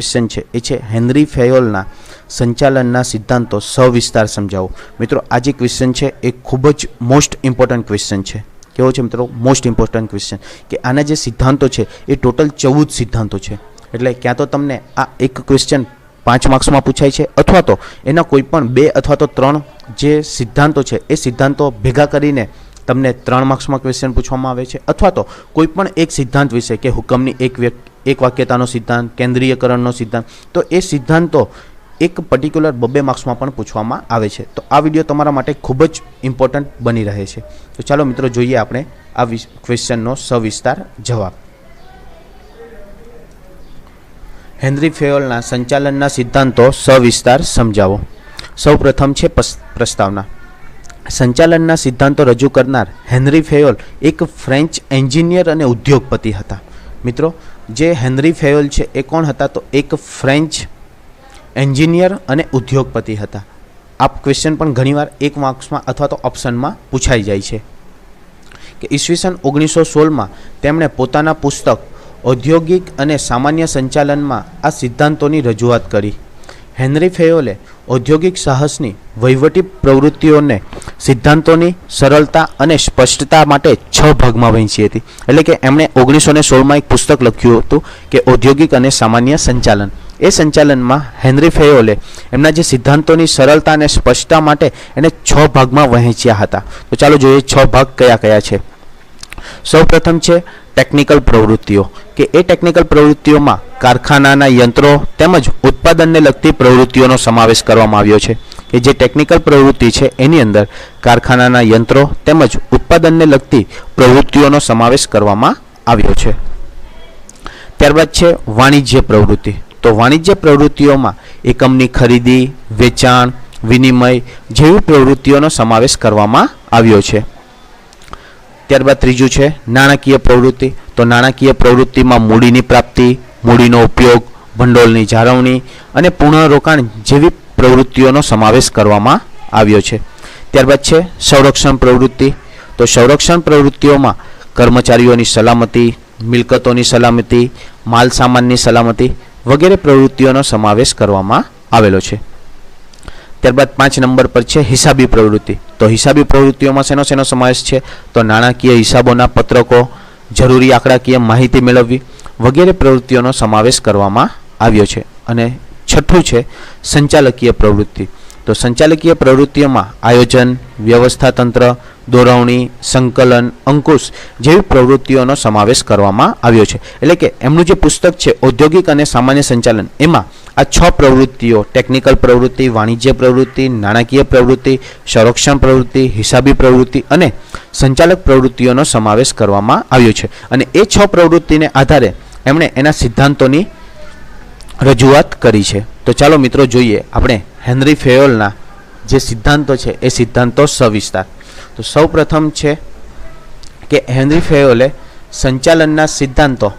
Question है ए छे Henry फेयोलना संचालनना सिद्धांतों सविस्तार समझावो। मित्रों आज क्वेश्चन है एक खूब ज मोस्ट इम्पोर्टंट क्वेश्चन है। केवो छे मित्रों मोस्ट इम्पोर्टंट क्वेश्चन कि आना जे सिद्धांतों है ये टोटल 14 सिद्धांतों है। एटले क्या तो तमने आ एक क्वेश्चन 5 मार्क्स में पूछाय छे अथवा तो एना कोई पण 2 अथवा तो 3 जे सिद्धांतों है ए सिद्धांतों भेगा करीने तमने 3 मार्क्स में क्वेश्चन पूछवामां आवे छे अथवा तो कोई पण एक सिद्धांत विषय के हुकमनी एक वाक्यतानो सिद्धांत केंद्रीयकरणनो सिद्धांत तो ए सिद्धांतों एक पर्टिक्युलर 2 मार्क्स में पण पूछवामां आवे छे। तो आ विडियो तमारा माटे खूब ज इम्पोर्टंट बनी रहे छे। तो चलो मित्रों जोईए आपणे आ क्वेश्चननो सविस्तार जवाब। हेनरी फेयोलना संचालनना सिद्धांतों सविस्तार समझावो। सौ प्रथम छे प्रस्तावना। संचालनना सिद्धांतों रजू करनार हेनरी फेयोल एक फ्रेंच एंजीनियर अने उद्योगपति हता। मित्रों जे हेनरी फेयोल छे ए कोण हता तो एक फ्रेंच एंजीनियर अने उद्योगपति हता। आप क्वेश्चन पण घणीवार 1 मार्क्स में अथवा तो ऑप्शन में पूछाई जाय छे कि ईस्वीसन 1916 में तेमणे पोताना पुस्तक औद्योगिक अने सामान्य संचालन में आ सिद्धांतोनी रजूआत करी। हेनरी फेयोले औद्योगिक साहसनी वहीवटी प्रवृत्तिओने सिद्धांतोनी सरलता अने स्पष्टता माटे 6 भागमां वहेंची हती। एटले के एमणे 1916 में एक पुस्तक लख्युं हतुं कि औद्योगिक अने सामान्य संचालन। ए संचालन में हेनरी फेयोले एमना जे सिद्धांतोनी सरलता अने स्पष्टता माटे एने 6 भागमां वहेंच्या हता। तो चालो जोईए 6 भाग कया कया छे। सौ प्रथम छे टेक्निकल प्रवृत्तिओ कि ए टेक्निकल प्रवृत्तिओं में कारखानाना यंत्रों तेमज उत्पादनने लगती प्रवृत्तिओनो समावेश करवामां आव्यो छे कि जे टेक्निकल प्रवृत्ति छे एनी अंदर कारखानाना यंत्रों तेमज उत्पादनने लगती प्रवृत्तिओनो समावेश करवामां आव्यो छे। त्यारबाद छे वाणिज्य प्रवृत्ति। तो वाणिज्य प्रवृत्तिओं में एकमनी खरीदी वेचाण विनिमय जेवी प्रवृत्तिओनो समावेश करवामां आव्यो छे। त्यारबाद त्रीजू है नाणाकीय प्रवृत्ति। तो नाणाकीय प्रवृत्ति में मूडीनी प्राप्ति मूडीनो उपयोग भंडोलनी जाळवणी अने पुनर्रोकाण जेवी प्रवृत्तिओनो समावेश करवामां आव्यो छे। त्यारबाद है संरक्षण प्रवृत्ति। तो संरक्षण प्रवृत्तिओं में कर्मचारीओनी सलामती मिलकतोनी सलामती माल सामाननी सलामती वगैरह प्रवृत्तिओनो समावेश करवामां आवेलो छे। त्यारबाद 5 नंबर पर है हिसाबी प्रवृत्ति। तो हिसाबी प्रवृत्तिओं में शेनो शेनो समावेश है तो नाणाकीय हिसाबोना पत्रकों जरूरी आंकड़ाकीय माहिती मेळववी वगैरह प्रवृत्तिओनो समावेश करवामां आव्यो छे। अने छठ्ठुं है संचालकीय प्रवृत्ति। तो संचालकीय प्रवृत्तिओं में आयोजन व्यवस्था तंत्र दोरवणी संकलन अंकुश जेवी प्रवृत्तिओनो समावेश करवामां आव्यो छे। एटले के एमनुं जे पुस्तक छे औद्योगिक अने सामान्य संचालन एमां आ 6 प्रवृत्तिओ टेक्निकल प्रवृत्ति वाणिज्य प्रवृत्ति नाणाकीय प्रवृत्ति संरक्षण प्रवृत्ति हिसाबी प्रवृत्ति अने संचालक प्रवृत्तिओनो समावेश करवामां आव्यो छे। अने ए 6 प्रवृत्तिने आधारे एमणे एना सिद्धांतोनी रजूआत करी छे। तो चालो मित्रों जोईए आपणे हेनरी फेयोलना जे सिद्धांतों छे ए सिद्धांतों सविस्तार। तो सौ प्रथम है कि हेनरी फेयोले संचालनना सिद्धांतों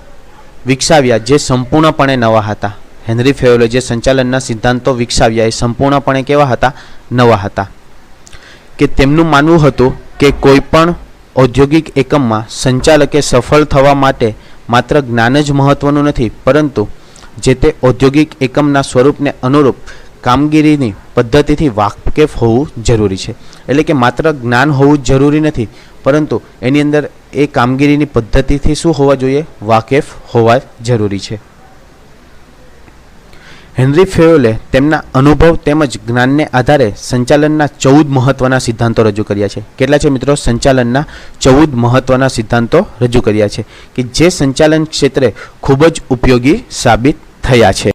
विकसाव्या जे संपूर्णपणे नवा हता। हेनरी फेयोले जे संचालनना सिद्धांतों विकसाव्या ए संपूर्णपणे केवा हता नवा हता कि तेमनुं मानवुं हतुं कि कोईपण औद्योगिक एकम में संचालके सफल थवा माटे मात्र ज्ञान ज महत्वनुं नथी परंतु जे ते औद्योगिक एकमना स्वरूपने अनुरूप कामगीरीनी पद्धतिथी वाकेफ होवुं जरूरी है। एटले के मात्र ज्ञान होवुं जरूरी नहीं परंतु एनी अंदर ए कामगीरीनी पद्धतिथी शुं होवा जोईए वाकेफ होवा जरूरी है। हेनरी फेयोले तेमना अनुभव तेमज ज्ञानने आधारे संचालनना 14 महत्वना सिद्धांतों रजू कर्या छे। केटला छे मित्रों संचालनना 14 महत्वना सिद्धांतों रजू कर्या छे कि जे संचालन क्षेत्रे खूब ज उपयोगी साबित थया छे।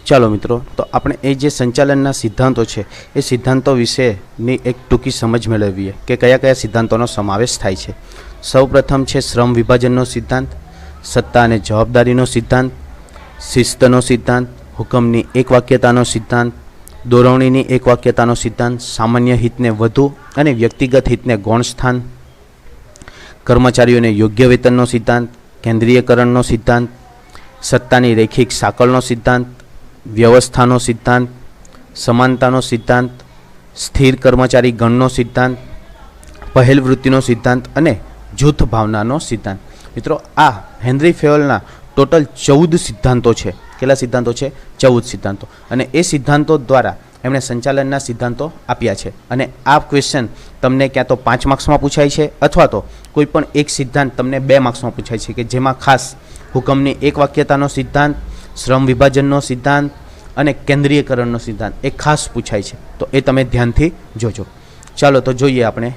चलो मित्रों तो આપણે એ જે સંચાલનના સિદ્ધાંતો છે એ સિદ્ધાંતો વિશેની એક ટૂંકી સમજ મેળવીએ કે કયા કયા સિદ્ધાંતોનો સમાવેશ થાય છે। સૌપ્રથમ છે શ્રમ વિભાજનનો સિદ્ધાંત સત્તા અને જવાબદારીનો સિદ્ધાંત શિસ્તનો સિદ્ધાંત હુકમની એક વાક્યતાનો સિદ્ધાંત દોરવણીની એક વાક્યતાનો સિદ્ધાંત સામાન્ય હિતને વધુ અને વ્યક્તિગત હિતને ગૌણ સ્થાન કર્મચારીઓને યોગ્ય વેતનનો સિદ્ધાંત કેન્દ્રીયકરણનો સિદ્ધાંત સત્તાની રેખિક સાંકળનો સિદ્ધાંત व्यवस्थानो सिद्धांत समानतानो सिद्धांत स्थिर कर्मचारी गणनो सिद्धांत पहल वृत्तिनो सिद्धांत अने जूथ भावनानो सिद्धांत। मित्रों आ हेनरी फेयोलना टोटल 14 सिद्धांतों है કેટલા સિદ્ધાંતો છે? 14 સિદ્ધાંતો. અને એ સિદ્ધાંતો દ્વારા એમણે સંચાલનના સિદ્ધાંતો આપ્યા છે. અને આ ક્વેશ્ચન તમને ક્યાં તો 5 માર્ક્સમાં પૂછાય છે અથવા તો કોઈ પણ એક સિદ્ધાંત તમને 2 માર્ક્સમાં પૂછાય છે, કે જેમાં ખાસ હુકમની એક વાક્યતાનો સિદ્ધાંત, શ્રમ વિભાજનનો સિદ્ધાંત અને કેન્દ્રીયકરણનો સિદ્ધાંત એ ખાસ પૂછાય છે. તો એ તમે ધ્યાનથી જોજો. ચાલો તો જોઈએ આપણે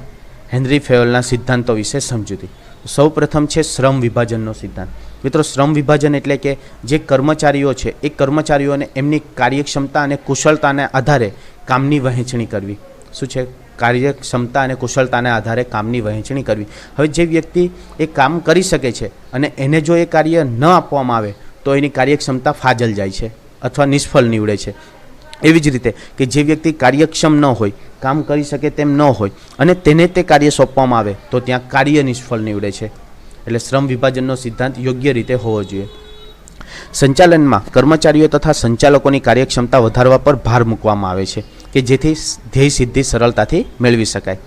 હેનરી ફેયોલના સિદ્ધાંતો વિશે સમજૂતી. સૌ પ્રથમ છે શ્રમ વિભાજનનો સિદ્ધાંત. મિત્રો, શ્રમ વિભાજન એટલે કે જે કર્મચારીઓ છે એ કર્મચારીઓને એમની કાર્યક્ષમતા અને કુશળતાના આધારે કામની વહેંચણી કરવી. શું છે? કાર્યક્ષમતા અને કુશળતાના આધારે કામની વહેંચણી કરવી. હવે જે વ્યક્તિ એ કામ કરી શકે છે અને એને જો એ કાર્ય ન આપવામાં આવે તો એની કાર્યક્ષમતા ફાજલ જાય છે અથવા નિષ્ફળ નીવડે છે. એવી જ રીતે કે જે વ્યક્તિ કાર્યક્ષમ ન હોય, કામ કરી શકે તેમ ન હોય અને તેને તે કાર્ય સોંપવામાં આવે તો ત્યાં કાર્ય નિષ્ફળ નીવડે છે. એટલે શ્રમ વિભાજનનો સિદ્ધાંત યોગ્ય રીતે હોવો જોઈએ. સંચાલનમાં કર્મચારીઓ તથા સંચાલકોની કાર્યક્ષમતા વધારવા પર ભાર મૂકવામાં આવે છે કે જેથી ધ્યેય સિદ્ધિ સરળતાથી મેળવી શકાય.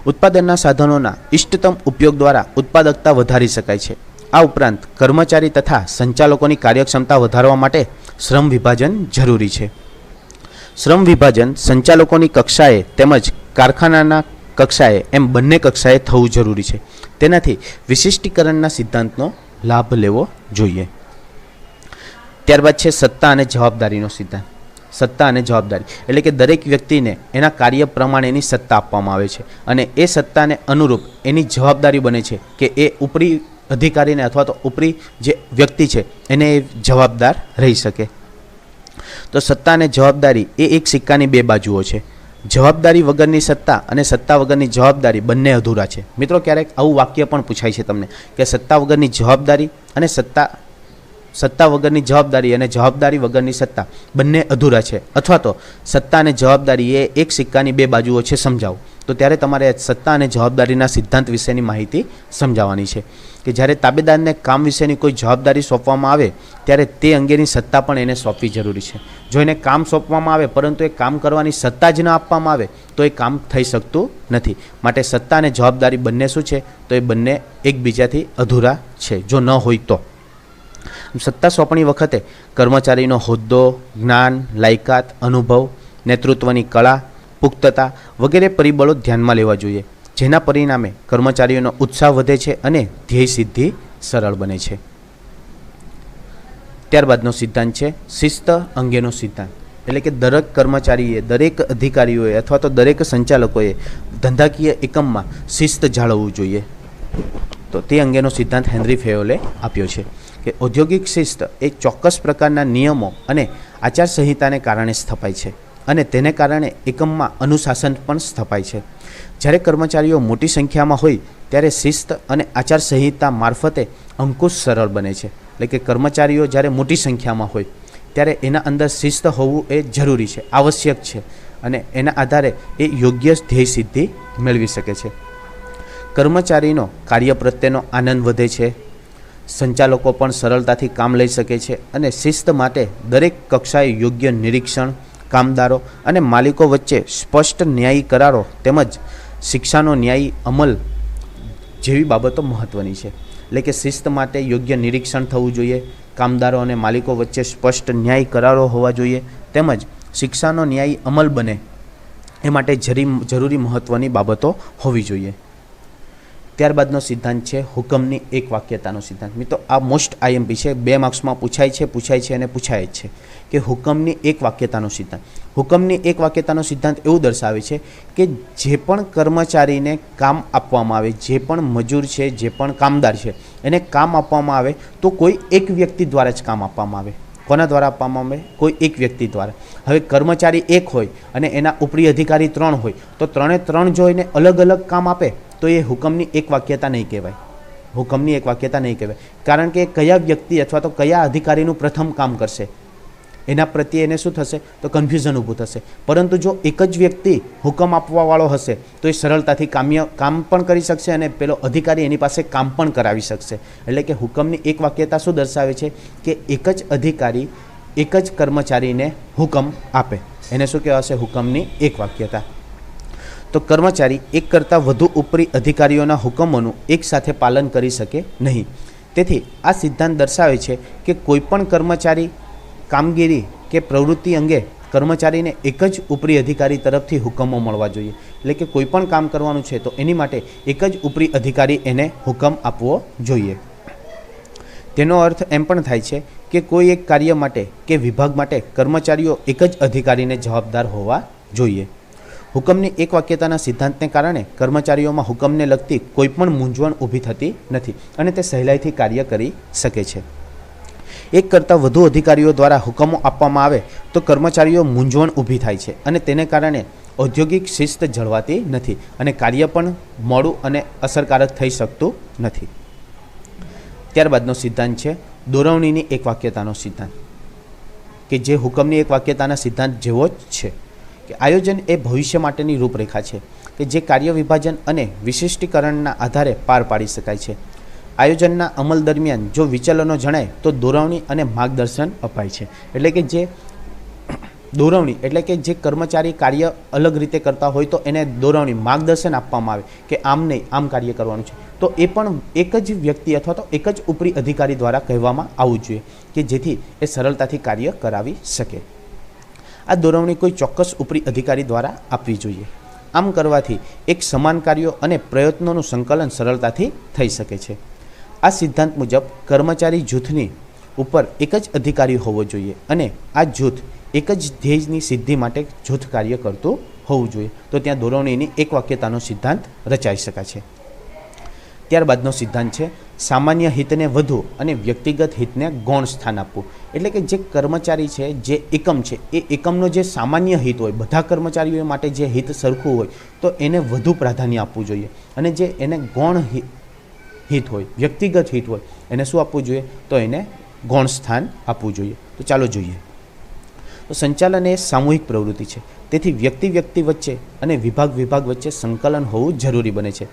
ઉત્પાદનના સાધનોના ઇષ્ટતમ ઉપયોગ દ્વારા ઉત્પાદકતા વધારી શકાય છે. આ ઉપરાંત કર્મચારી તથા સંચાલકોની કાર્યક્ષમતા વધારવા માટે શ્રમ વિભાજન જરૂરી છે. શ્રમ વિભાજન સંચાલકોની કક્ષાએ તેમજ કારખાનાના કક્ષાએ એમ બંને કક્ષાએ થવું જરૂરી છે. તેનાથી વિશિષ્ટીકરણના સિદ્ધાંતનો લાભ લેવો જોઈએ. ત્યારબાદ છે સત્તા અને જવાબદારીનો સિદ્ધાંત. સત્તા અને જવાબદારી એટલે કે દરેક વ્યક્તિને એના કાર્ય પ્રમાણેની સત્તા આપવામાં આવે છે અને એ સત્તાને અનુરૂપ એની જવાબદારી બને છે કે એ ઉપરી અધિકારીને અથવા તો ઉપરી જે વ્યક્તિ છે એને જવાબદાર રહી શકે. તો સત્તા અને જવાબદારી એ એક સિક્કાની 2 બાજુઓ છે. જવાબદારી વગરની સત્તા અને સત્તા વગરની જવાબદારી બંને અધૂરા છે. મિત્રો, ક્યારેક આવું વાક્ય પણ પૂછાય છે તમને કે સત્તા વગરની જવાબદારી અને સત્તા વગરની જવાબદારી અને જવાબદારી વગરની સત્તા બંને અધૂરા છે, અથવા તો સત્તા અને જવાબદારી એ એક સિક્કાની 2 બાજુઓ છે સમજાવો. તો ત્યારે તમારે સત્તા અને જવાબદારીના સિદ્ધાંત વિશેની માહિતી સમજાવવાની છે કે જ્યારે તાબેદારને કામ વિશેની કોઈ જવાબદારી સોંપવામાં આવે ત્યારે તે અંગેની સત્તા પણ એને સોંપવી જરૂરી છે. જો એને કામ સોંપવામાં આવે પરંતુ એ કામ કરવાની સત્તા જ ન આપવામાં આવે તો એ કામ થઈ શકતું નથી. માટે સત્તા અને જવાબદારી બંને શું છે? તો એ બંને એકબીજાથી અધૂરા છે જો ન હોય તો. સત્તા સોંપણી વખતે કર્મચારીનો હોદ્દો, જ્ઞાન, લાયકાત, અનુભવ, નેતૃત્વની કળા, પુખ્તતા વગેરે પરિબળો ધ્યાનમાં લેવા જોઈએ, જેના પરિણામે કર્મચારીઓનો ઉત્સાહ વધે છે અને ધ્યેય સિદ્ધિ સરળ બને છે. ત્યારબાદનો સિદ્ધાંત છે શિસ્ત અંગેનો સિદ્ધાંત. એટલે કે દરેક કર્મચારીએ, દરેક અધિકારીઓએ અથવા તો દરેક સંચાલકોએ ધંધાકીય એકમમાં શિસ્ત જાળવવું જોઈએ. તો તે અંગેનો સિદ્ધાંત હેનરી ફેયોલે આપ્યો છે કે ઔદ્યોગિક શિસ્ત એ ચોક્કસ પ્રકારના નિયમો અને આચારસંહિતાને કારણે સ્થપાય છે અને તેને કારણે એકમમાં અનુશાસન પણ સ્થપાય છે. જ્યારે કર્મચારીઓ મોટી સંખ્યામાં હોય ત્યારે શિસ્ત અને આચારસંહિતા મારફતે અંકુશ સરળ બને છે. એટલે કે કર્મચારીઓ જ્યારે મોટી સંખ્યામાં હોય ત્યારે એના અંદર શિસ્ત હોવું એ જરૂરી છે, આવશ્યક છે અને એના આધારે એ યોગ્ય ધ્યેય સિદ્ધિ મેળવી શકે છે. કર્મચારીનો કાર્ય પ્રત્યેનો આનંદ વધે છે, સંચાલકો પણ સરળતાથી કામ લઈ શકે છે અને શિસ્ત માટે દરેક કક્ષાએ યોગ્ય નિરીક્ષણ, કામદારો અને માલિકો વચ્ચે સ્પષ્ટ ન્યાયી કરારો તેમજ શિક્ષાનો ન્યાયી અમલ જેવી બાબતો મહત્ત્વની છે. એટલે કે શિસ્ત માટે યોગ્ય નિરીક્ષણ થવું જોઈએ, કામદારો અને માલિકો વચ્ચે સ્પષ્ટ ન્યાયી કરારો હોવા જોઈએ તેમજ શિક્ષાનો ન્યાયી અમલ બને એ માટે જરૂરી મહત્ત્વની બાબતો હોવી જોઈએ. ત્યારબાદનો સિદ્ધાંત છે હુકમની એક વાક્યતાનો સિદ્ધાંત. મિત્રો, આ મોસ્ટ આઈએમપી છે, 2 માર્ક્સમાં પૂછાય છે અને પૂછાય જ છે કે હુકમની એક વાક્યતાનો સિદ્ધાંત. હુકમની એક વાક્યતાનો સિદ્ધાંત એવું દર્શાવે છે કે જે પણ કર્મચારીને કામ આપવામાં આવે, જે પણ મજૂર છે, જે પણ કામદાર છે, એને કામ આપવામાં આવે તો કોઈ એક વ્યક્તિ દ્વારા જ કામ આપવામાં આવે. કોના દ્વારા આપવામાં આવે? કોઈ એક વ્યક્તિ દ્વારા. હવે કર્મચારી 1 હોય અને એના ઉપરી અધિકારી 3 હોય તો 3 જો એને અલગ અલગ કામ આપે તો એ હુકમની એક વાક્યતા નહીં કહેવાય. હુકમની એક વાક્યતા નહીં કહેવાય, કારણ કે કયા વ્યક્તિ અથવા તો કયા અધિકારીનું પ્રથમ કામ કરશે એના પ્રત્યે એને શું થશે? તો કન્ફ્યુઝન ઊભું થશે. પરંતુ જો એક જ વ્યક્તિ હુકમ આપવાવાળો હશે તો એ સરળતાથી કામ પણ કરી શકશે અને પેલો અધિકારી એની પાસે કામ પણ કરાવી શકશે. એટલે કે હુકમની એક વાક્યતા શું દર્શાવે છે કે એક જ અધિકારી એક જ કર્મચારીને હુકમ આપે, એને શું કહેવાશે? હુકમની એક વાક્યતા. તો કર્મચારી એક કરતાં વધુ ઉપરી અધિકારીઓના હુકમોનું એકસાથે પાલન કરી શકે નહીં. તેથી આ સિદ્ધાંત દર્શાવે છે કે કોઈપણ કર્મચારી કામગીરી કે પ્રવૃત્તિ અંગે કર્મચારીને એક જ ઉપરી અધિકારી તરફથી હુકમો મળવા જોઈએ. એટલે કે કોઈ પણ કામ કરવાનું છે તો એની માટે એક જ ઉપરી અધિકારી એને હુકમ આપવો જોઈએ. તેનો અર્થ એમ પણ થાય છે કે કોઈ એક કાર્ય માટે કે વિભાગ માટે કર્મચારીઓ એક જ અધિકારીને જવાબદાર હોવા જોઈએ. હુકમની એક વાક્યતાના સિદ્ધાંતને કારણે કર્મચારીઓમાં હુકમને લગતી કોઈ પણ મૂંઝવણ ઊભી થતી નથી અને તે સહેલાઈથી કાર્ય કરી શકે છે. એક કરતાં વધુ અધિકારીઓ દ્વારા હુકમો આપવામાં આવે તો કર્મચારીઓ મૂંઝવણ ઊભી થાય છે અને તેને કારણે ઔદ્યોગિક શિસ્ત જળવાતી નથી અને કાર્ય પણ મોડું અને અસરકારક થઈ શકતું નથી. ત્યારબાદનો સિદ્ધાંત છે દોરવણીની એક વાક્યતાનો સિદ્ધાંત, કે જે હુકમની એક વાક્યતાના સિદ્ધાંત જેવો જ છે. કે આયોજન એ ભવિષ્ય માટેની રૂપરેખા છે કે જે કાર્ય વિભાજન અને વિશિષ્ટીકરણના આધારે પાર પાડી શકાય છે. આયોજનના અમલ દરમિયાન જો વિચલનો જણાય તો દોરવણી અને માર્ગદર્શન અપાય છે. એટલે કે જે દોરવણી એટલે કે જે કર્મચારી કાર્ય અલગ રીતે કરતા હોય તો એને દોરવણી માર્ગદર્શન આપવામાં આવે કે આમ નહીં આમ કાર્ય કરવાનું છે, તો એ પણ એક જ વ્યક્તિ અથવા તો એક જ ઉપરી અધિકારી દ્વારા કહેવામાં આવવું જોઈએ કે જેથી એ સરળતાથી કાર્ય કરાવી શકે. આ દોરવણી કોઈ ચોક્કસ ઉપરી અધિકારી દ્વારા આપવી જોઈએ. આમ કરવાથી એક સમાન કાર્યો અને પ્રયત્નોનું સંકલન સરળતાથી થઈ શકે છે. આ સિદ્ધાંત મુજબ કર્મચારી જૂથની ઉપર એક જ અધિકારી હોવો જોઈએ અને આ જૂથ એક જ ધ્યેયની સિદ્ધિ માટે જૂથ કાર્ય કરતું હોવું જોઈએ. તો ત્યાં દોરવણીની એક વાક્યતાનો સિદ્ધાંત રચાઈ શકાય છે. ત્યારબાદનો સિદ્ધાંત છે સામાન્ય હિતને વધુ અને વ્યક્તિગત હિતને ગૌણ સ્થાન આપવું. એટલે કે જે કર્મચારી છે, જે એકમ છે, એ એકમનો જે સામાન્ય હિત હોય, બધા કર્મચારીઓ માટે જે હિત સરખું હોય તો એને વધુ પ્રાધાન્ય આપવું જોઈએ અને જે એને ગૌણ હિત હોય, વ્યક્તિગત હિત હોય, એને શું આપવું જોઈએ? તો એને ગૌણ સ્થાન આપવું જોઈએ. તો ચાલો જોઈએ. તો સંચાલન એ સામૂહિક પ્રવૃત્તિ છે, તેથી વ્યક્તિ વચ્ચે અને વિભાગ વચ્ચે સંકલન હોવું જરૂરી બને છે.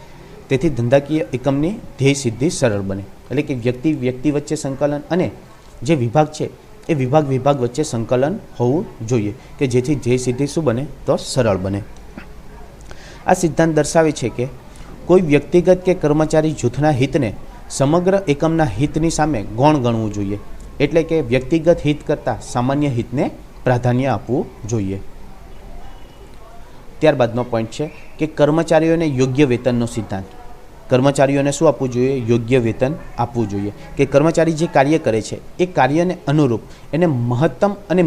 તેથી ધંધાકીય એકમની ધ્યેય સિદ્ધિ સરળ બને. એટલે કે વ્યક્તિ વચ્ચે સંકલન અને જે વિભાગ છે એ વિભાગ વચ્ચે સંકલન હોવું જોઈએ કે જેથી ધ્યેય સિદ્ધિ શું બને? તો સરળ બને. આ સિદ્ધાંત દર્શાવે છે કે કોઈ વ્યક્તિગત કે કર્મચારી જૂથના હિતને સમગ્ર એકમના હિતની સામે ગૌણ ગણવું જોઈએ. એટલે કે વ્યક્તિગત હિત કરતાં સામાન્ય હિતને પ્રાધાન્ય આપવું જોઈએ. ત્યારબાદનો પોઈન્ટ છે કે કર્મચારીઓને યોગ્ય વેતનનો સિદ્ધાંત. કર્મચારીઓને શું આપવું જોઈએ? યોગ્ય વેતન આપવું જોઈએ. કે કર્મચારી જે કાર્ય કરે છે એ કાર્યને અનુરૂપ એને મહત્તમ અને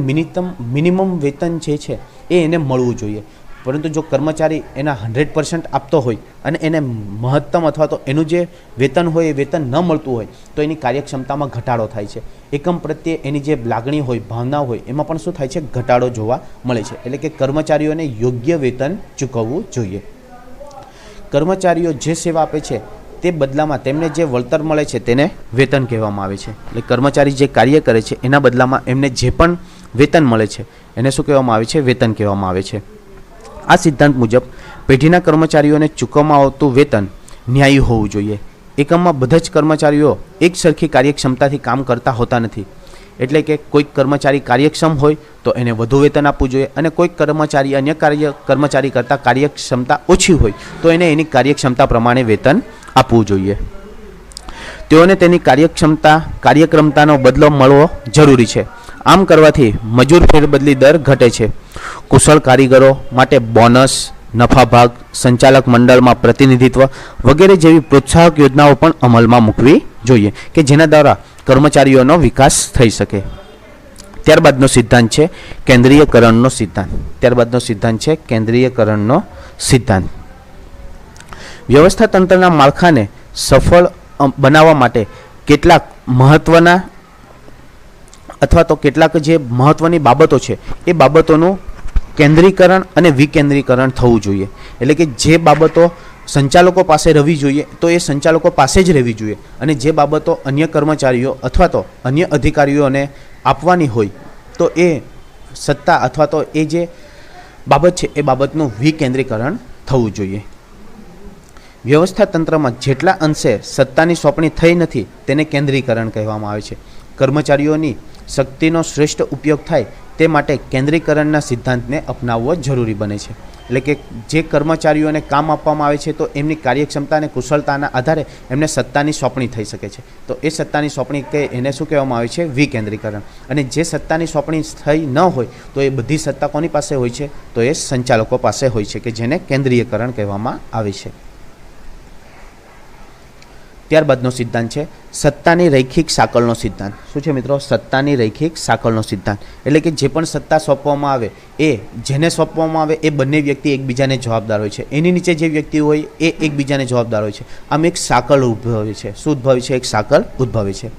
મિનિમમ વેતન જે છે એ એને મળવું જોઈએ. પરંતુ જો કર્મચારી એના 100% આપતો હોય અને એને મહત્તમ અથવા તો એનું જે વેતન હોય એ વેતન ન મળતું હોય તો એની કાર્યક્ષમતામાં ઘટાડો થાય છે. એકમ પ્રત્યે એની જે લાગણી હોય, ભાવના હોય, એમાં પણ શું થાય છે? ઘટાડો જોવા મળે છે. એટલે કે કર્મચારીઓને યોગ્ય વેતન ચૂકવવું જોઈએ. કર્મચારીઓ જે સેવા આપે છે તે બદલામાં તેમને જે વળતર મળે છે તેને વેતન કહેવામાં આવે છે. એટલે કર્મચારી જે કાર્ય કરે છે એના બદલામાં એમને જે પણ વેતન મળે છે એને શું કહેવામાં આવે છે? વેતન કહેવામાં આવે છે. આ સિદ્ધાંત મુજબ પેઢીના કર્મચારીઓને ચૂકવવામાં આવતું વેતન ન્યાયી હોવું જોઈએ. એકમમાં બધા જ કર્મચારીઓ એક સરખી કાર્યક્ષમતાથી કામ કરતા હોતા નથી. એટલે કે કોઈક કર્મચારી કાર્યક્ષમ હોય તો એને વધુ વેતન આપવું જોઈએ અને કોઈક કર્મચારી અન્ય કર્મચારી કરતાં કાર્યક્ષમતા ઓછી હોય તો એને એની કાર્યક્ષમતા પ્રમાણે વેતન આપવું જોઈએ. તેઓને તેની કાર્યક્ષમતાનો બદલો મળવો જરૂરી છે. આમ કરવાથી મજૂર ફેરબદલી દર ઘટે છે. કુશળ કારીગરો માટે બોનસ, નફા ભાગ, સંચાલક મંડળમાં પ્રતિનિધિત્વ વગેરે જેવી પ્રોત્સાહક યોજનાઓ પણ અમલમાં મૂકવી જોઈએ કે જેના દ્વારા કર્મચારીઓનો વિકાસ થઈ શકે. ત્યારબાદનો સિદ્ધાંત છે કેન્દ્રીયકરણનો સિદ્ધાંત. વ્યવસ્થા તંત્રના માળખાને સફળ બનાવવા માટે કેટલાક મહત્વના અથવા તો કેટલાક જે મહત્વની બાબતો છે એ બાબતોનું કેન્દ્રીકરણ અને વિકેન્દ્રીકરણ થવું જોઈએ. એટલે કે જે બાબતો સંચાલકો પાસે રહેવી જોઈએ તો એ સંચાલકો પાસે જ રહેવી જોઈએ અને જે બાબતો અન્ય કર્મચારીઓ અથવા તો અન્ય અધિકારીઓને આપવાની હોય તો એ સત્તા અથવા તો એ જે બાબત છે એ બાબતનું વિકેન્દ્રીકરણ થવું જોઈએ. વ્યવસ્થા તંત્રમાં જેટલા અંશે સત્તાની સોંપણી થઈ નથી તેને કેન્દ્રીકરણ કહેવામાં આવે છે. કર્મચારીઓની શક્તિનો શ્રેષ્ઠ ઉપયોગ થાય તે માટે કેન્દ્રીકરણના સિદ્ધાંતને અપનાવવો જરૂરી બને છે. એટલે કે જે કર્મચારીઓને કામ આપવામાં આવે છે તો એમની કાર્યક્ષમતા અને કુશળતાના આધારે એમને સત્તાની સોંપણી થઈ શકે છે. તો એ સત્તાની સોંપણી કે એને શું કહેવામાં આવે છે? વિકેન્દ્રીકરણ. અને જે સત્તાની સોંપણી થઈ ન હોય તો એ બધી સત્તા કોની પાસે હોય છે? તો એ સંચાલકો પાસે હોય છે, કે જેને કેન્દ્રીયકરણ કહેવામાં આવે છે. ત્યારબાદનો સિદ્ધાંત છે સત્તાની રૈખિક સાંકળનો સિદ્ધાંત. શું છે મિત્રો? સત્તાની રૈખિક સાંકળનો સિદ્ધાંત. એટલે કે જે પણ સત્તા સોંપવામાં આવે એ જેને સોંપવામાં આવે એ બંને વ્યક્તિ એકબીજાને જવાબદાર હોય છે. એની નીચે જે વ્યક્તિ હોય એ એકબીજાને જવાબદાર હોય છે. આમ એક સાંકળ ઉદ્ભવે છે. શું ઉદ્ભવે છે? એક સાંકળ ઉદ્ભવે છે.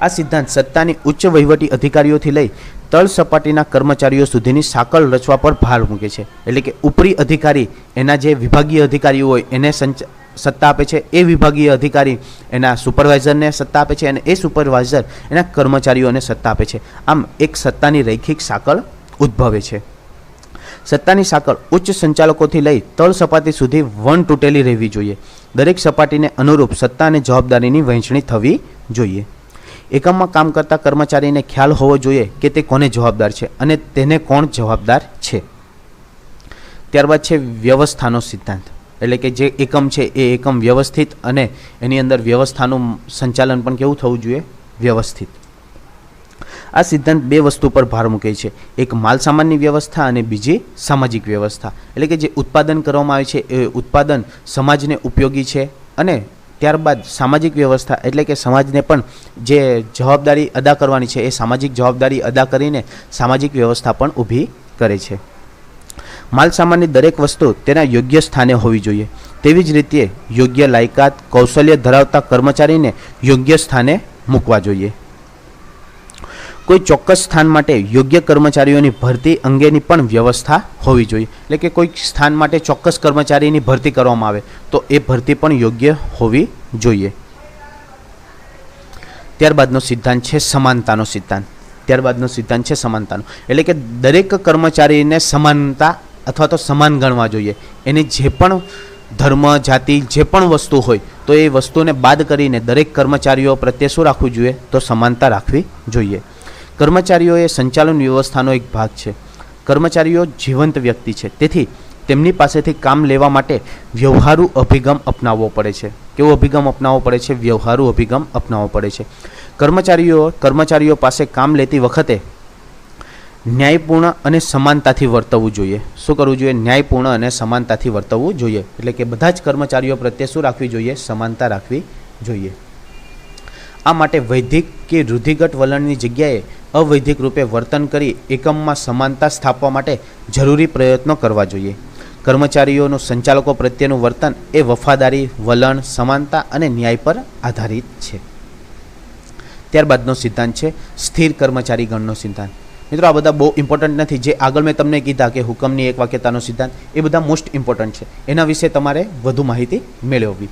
આ સિદ્ધાંત સત્તાની ઉચ્ચ વહીવટી અધિકારીઓથી લઈ તળ સપાટીના કર્મચારીઓ સુધીની સાંકળ રચવા પર ભાર મૂકે છે. એટલે કે ઉપરી અધિકારી એના જે વિભાગીય અધિકારીઓ હોય એને સત્તા આપે છે, એ વિભાગીય અધિકારી એના સુપરવાઇઝરને સત્તા આપે છે, અને એ સુપરવાઇઝર એના કર્મચારીઓને સત્તા આપે છે. આમ એક સત્તાની રૈખિક સાંકળ ઉદ્ભવે છે. સત્તાની સાંકળ ઉચ્ચ સંચાલકોથી લઈ તળ સપાટી સુધી વણ તૂટેલી રહેવી જોઈએ. દરેક સપાટીને અનુરૂપ સત્તા અને જવાબદારીની વહેંચણી થવી જોઈએ. એકમમાં કામ કરતા કર્મચારીને ખ્યાલ હોવો જોઈએ કે તે કોને જવાબદાર છે અને તેને કોણ જવાબદાર છે. ત્યારબાદ છે વ્યવસ્થાનો સિદ્ધાંત. એટલે કે જે એકમ છે એ એકમ વ્યવસ્થિત અને એની અંદર વ્યવસ્થાનું સંચાલન પણ કેવું થવું જોઈએ? વ્યવસ્થિત. આ સિદ્ધાંત બે વસ્તુ પર ભાર મૂકે છે. એક માલસામાનની વ્યવસ્થા અને બીજી સામાજિક વ્યવસ્થા. એટલે કે જે ઉત્પાદન કરવામાં આવે છે એ ઉત્પાદન સમાજને ઉપયોગી છે, અને ત્યારબાદ સામાજિક વ્યવસ્થા એટલે કે સમાજને પણ જે જવાબદારી અદા કરવાની છે એ સામાજિક જવાબદારી અદા કરીને સામાજિક વ્યવસ્થા પણ ઊભી કરે છે. માલસામાનની દરેક વસ્તુ તેના યોગ્ય સ્થાને હોવી જોઈએ. તેવી જ રીતે યોગ્ય લાયકાત કૌશલ્ય ધરાવતા કર્મચારીને યોગ્ય સ્થાને મૂકવા જોઈએ. કોઈ ચોક્કસ સ્થાન માટે યોગ્ય કર્મચારીઓની ભરતી અંગેની પણ વ્યવસ્થા હોવી જોઈએ. એટલે કે કોઈ સ્થાન માટે ચોક્કસ કર્મચારીની ભરતી કરવામાં આવે તો એ ભરતી પણ યોગ્ય હોવી જોઈએ. ત્યારબાદનો સિદ્ધાંત છે સમાનતાનો સિદ્ધાંત. ત્યારબાદનો સિદ્ધાંત છે સમાનતાનો. એટલે કે દરેક કર્મચારીને સમાનતા અથવા તો સમાન ગણવા જોઈએ. એની જે પણ ધર્મ જાતિ જે પણ વસ્તુ હોય તો એ વસ્તુને બાદ કરીને દરેક કર્મચારીઓ પ્રત્યે શું રાખવું જોઈએ? તો સમાનતા રાખવી જોઈએ. કર્મચારીઓ એ સંચાલન વ્યવસ્થાનો એક ભાગ છે. કર્મચારીઓ જીવંત વ્યક્તિ છે, તેથી તેમની પાસેથી કામ લેવા માટે વ્યવહારુ અભિગમ અપનાવવો પડે છે. કેવો અભિગમ અપનાવવો પડે છે? વ્યવહારુ અભિગમ અપનાવવો પડે છે. કર્મચારીઓ પાસે કામ લેતી વખતે ન્યાયપૂર્ણ અને સમાનતાથી વર્તવું જોઈએ. શું કરવું જોઈએ? ન્યાયપૂર્ણ અને સમાનતાથી વર્તવું જોઈએ. એટલે કે બધા જ કર્મચારીઓ પ્રત્યે શું રાખવી જોઈએ? સમાનતા રાખવી જોઈએ. આ માટે વૈધિક કે રૂઢિગત વલણની જગ્યાએ અવૈધિક રૂપે વર્તન કરી એકમમાં સમાનતા સ્થાપવા માટે જરૂરી પ્રયત્નો કરવા જોઈએ. કર્મચારીઓનું સંચાલકો પ્રત્યેનું વર્તન એ વફાદારી, વલણ, સમાનતા અને ન્યાય પર આધારિત છે. ત્યારબાદનો સિદ્ધાંત છે સ્થિર કર્મચારી ગણનો સિદ્ધાંત. મિત્રો આ બધા બહુ ઇમ્પોર્ટન્ટ નથી. જે આગળ મેં તમને કીધા કે હુકમની એક વાક્યતાનો સિદ્ધાંત, એ બધા મોસ્ટ ઇમ્પોર્ટન્ટ છે. એના વિશે તમારે વધુ માહિતી મેળવવી.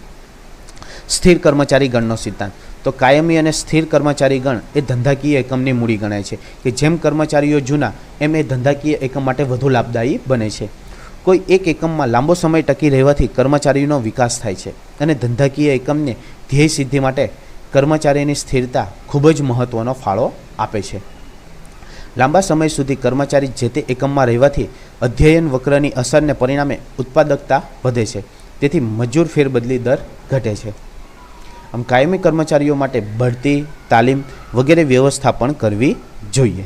સ્થિર કર્મચારી ગણનો સિદ્ધાંત. તો કાયમી અને સ્થિર કર્મચારી ગણ એ ધંધાકીય એકમની મૂડી ગણાય છે, કે જેમ કર્મચારીઓ જૂના એમ એ ધંધાકીય એકમ માટે વધુ લાભદાયી બને છે. કોઈ એક એકમમાં લાંબો સમય ટકી રહેવાથી કર્મચારીનો વિકાસ થાય છે, અને ધંધાકીય એકમને ધ્યેય સિદ્ધિ માટે કર્મચારીની સ્થિરતા ખૂબ જ મહત્ત્વનો ફાળો આપે છે. લાંબા સમય સુધી કર્મચારી જે તે એકમમાં રહેવાથી અધ્યયન વક્રની અસરને પરિણામે ઉત્પાદકતા વધે છે, તેથી મજૂર ફેરબદલી દર ઘટે છે. આમ કાયમી કર્મચારીઓ માટે બઢતી, તાલીમ વગેરે વ્યવસ્થા પણ કરવી જોઈએ.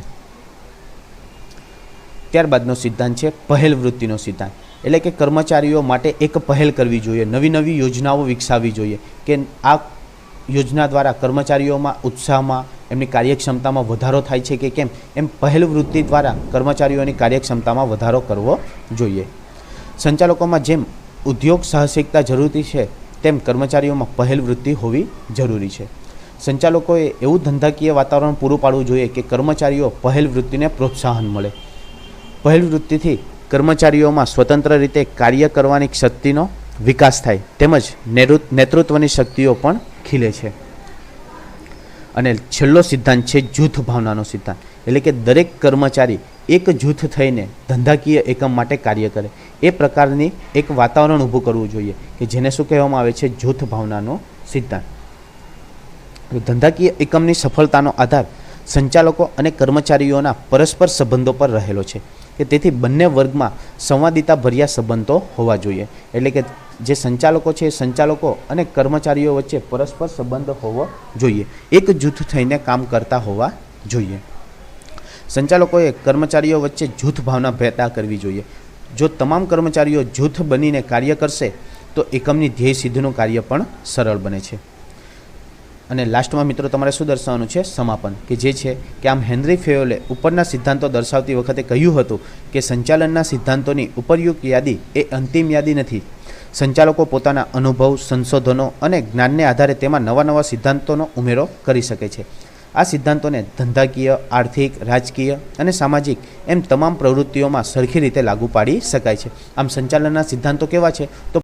ત્યારબાદનો સિદ્ધાંત છે પહેલ વૃત્તિનો સિદ્ધાંત. એટલે કે કર્મચારીઓ માટે એક પહેલ કરવી જોઈએ, નવી નવી યોજનાઓ વિકસાવવી જોઈએ, કે આ યોજના દ્વારા કર્મચારીઓમાં ઉત્સાહમાં, એમની કાર્યક્ષમતામાં વધારો થાય છે કે કેમ, એમ પહેલ વૃત્તિ દ્વારા કર્મચારીઓની કાર્યક્ષમતામાં વધારો કરવો જોઈએ. સંચાલકોમાં જેમ ઉદ્યોગ સાહસિકતા જરૂરી છે તેમ કર્મચારીઓમાં પહેલ વૃત્તિ હોવી જરૂરી છે. સંચાલકોએ એવું ધંધાકીય વાતાવરણ પૂરું પાડવું જોઈએ કે કર્મચારીઓ પહેલ વૃત્તિને પ્રોત્સાહન મળે. પહેલ વૃત્તિથી કર્મચારીઓમાં સ્વતંત્ર રીતે કાર્ય કરવાની શક્તિનો વિકાસ થાય, તેમજ નેતૃત્વની શક્તિઓ પણ ખીલે છે. અને છેલ્લો સિદ્ધાંત છે જૂથ ભાવનાનો સિદ્ધાંત. એટલે કે દરેક કર્મચારી એક જૂથ થઈને ધંધાકીય એકમ માટે કાર્ય કરે, એ પ્રકારની એક વાતાવરણ ઊભું કરવું જોઈએ, કે જેને શું કહેવામાં આવે છે? જૂથ ભાવનાનો સિદ્ધાંત. ધંધાકીય એકમની સફળતાનો આધાર સંચાલકો અને કર્મચારીઓના પરસ્પર સંબંધો પર રહેલો છે. કે તેથી બંને વર્ગમાં સંવાદિતા ભર્યા સંબંધો હોવા જોઈએ. એટલે કે જે સંચાલકો છે એ સંચાલકો અને કર્મચારીઓ વચ્ચે પરસ્પર સંબંધ હોવો જોઈએ. એક જૂથ થઈને કામ કરતા હોવા જોઈએ. સંચાલકોએ કર્મચારીઓ વચ્ચે જૂથ ભાવના પેદા કરવી જોઈએ. જો તમામ કર્મચારીઓ જૂથ બનીને કાર્ય કરશે તો એકમની ધ્યેય સિદ્ધિનું કાર્ય પણ સરળ બને છે. અને લાસ્ટમાં મિત્રો તમારે શું દર્શાવવાનું છે? સમાપન, કે જે છે કે આમ હેનરી ફેયોલે ઉપરના સિદ્ધાંતો દર્શાવતી વખતે કહ્યું હતું કે સંચાલનના સિદ્ધાંતોની ઉપરયુક્ત યાદી એ અંતિમ યાદી નથી. સંચાલકો પોતાના અનુભવ, સંશોધનો અને જ્ઞાનને આધારે તેમાં નવા નવા સિદ્ધાંતોનો ઉમેરો કરી શકે છે. આ સિદ્ધાંતોને ધંધાકીય, આર્થિક, રાજકીય અને સામાજિક એમ તમામ પ્રવૃત્તિઓમાં સરખી રીતે લાગુ પાડી શકાય છે. આમ સંચાલનના સિદ્ધાંતો કેવા છે? તો